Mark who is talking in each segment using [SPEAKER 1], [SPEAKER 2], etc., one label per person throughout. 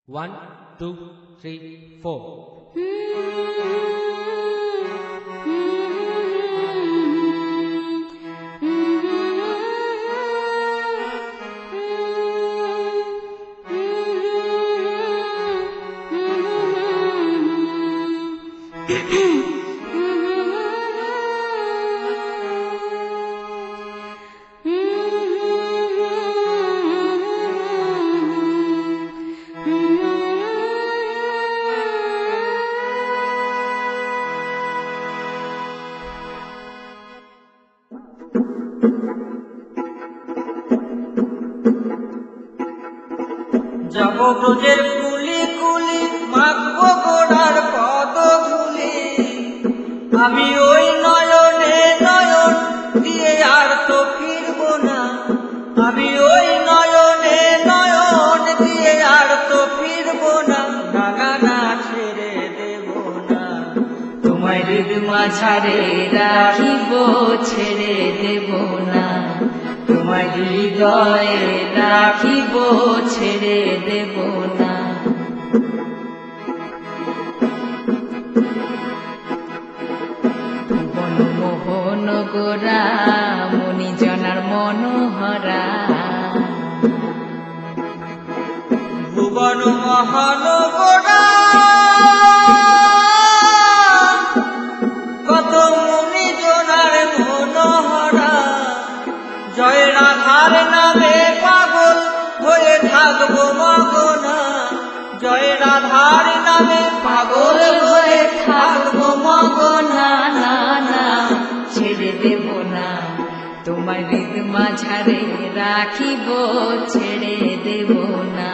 [SPEAKER 1] 1, 2, 3, 4.
[SPEAKER 2] যাব ব্রজের কুলি কুলি মাখবো গোড়ার পদ ধুলি, আমি ওই নয়নে নয়ন দিয়ে আর তো ফিরবো না, আমি ওই নয়নে নয়ন দিয়ে আর তো ফিরবো না, ডাঙা না ছেড়ে দেব না, তোমায় হৃদমা ছাড়ে রাখিব ছেড়ে দেব না, তোমায় হৃদয়ে রাখিব ছেড়ে দেব না। বনমোহন গোরা মণিজনার মনোহরা, ভুবন মহান গোরা কত মণিজনার মনোহরা, জয় রাধার নামে পাগল হয়ে থাকবো মগনা, জয় রাধার নামে পাগল হয়ে থাকবো মগনা, না না ছেড়ে দেব না, তোমার হৃদমা ছাড়ে রাখিব ছেড়ে দেব না।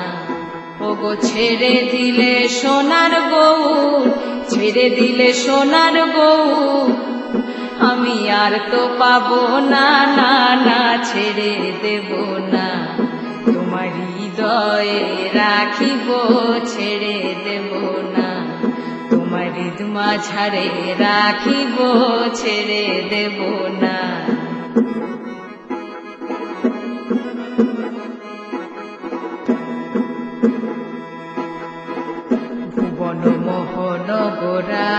[SPEAKER 2] ওগো ছেড়ে দিলে সোনার বউ, ছেড়ে দিলে সোনার বউ, আমি আর তো পাবো না, না না ছেড়ে দেব না, তোমার হৃদয়ে রাখিব ছেড়ে দেব না, তোমার হৃদমা ছাড়ে রাখিব ছেড়ে দেব না। ভুবন মোহন গোরা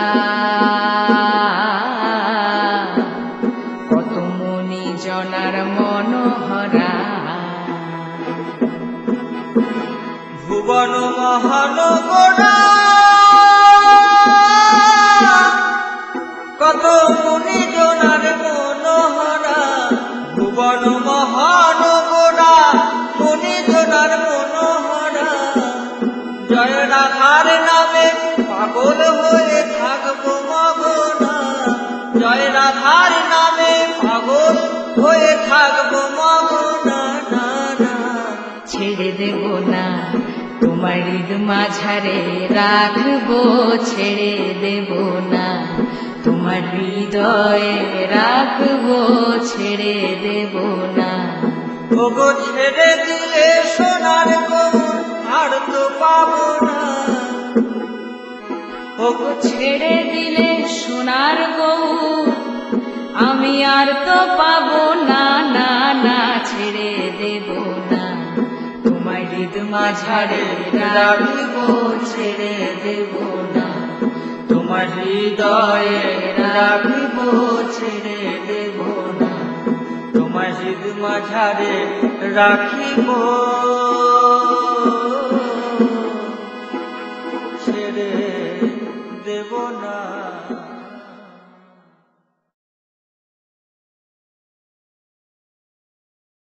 [SPEAKER 2] কত মণিজনার মনোহরা, ভুবন মহান গোরা কত মণিজনার মনোহরা, ভুবন মহান গোরা মণিজনার মনোহরা, জয় রাধার নামে পাগল হয়ে থাকবো মগনা, জয় রাধার নামে পাগল হয়ে থাকবো মগনা, না না ছেড়ে দেব না, তোমার হৃদমা ছাড়ে রাখবো ছেড়ে দেব না, তোমার হৃদয়ে রাখবো ছেড়ে দেব না। ওগো ছেড়ে দিলে সোনার বউ আর তো পাবো না, ওগো ছেড়ে দিলে সোনার বউ আমি আর তো পাবো না, না না ছেড়ে দেব না, তোমার হৃদমা ছাড়ে রাখিব ছেড়ে দেব না, তোমার হৃদয়ে রাখিব ছেড়ে দেব না, তোমার হৃদমা ছাড়ে রাখিব ছেড়ে দেব না।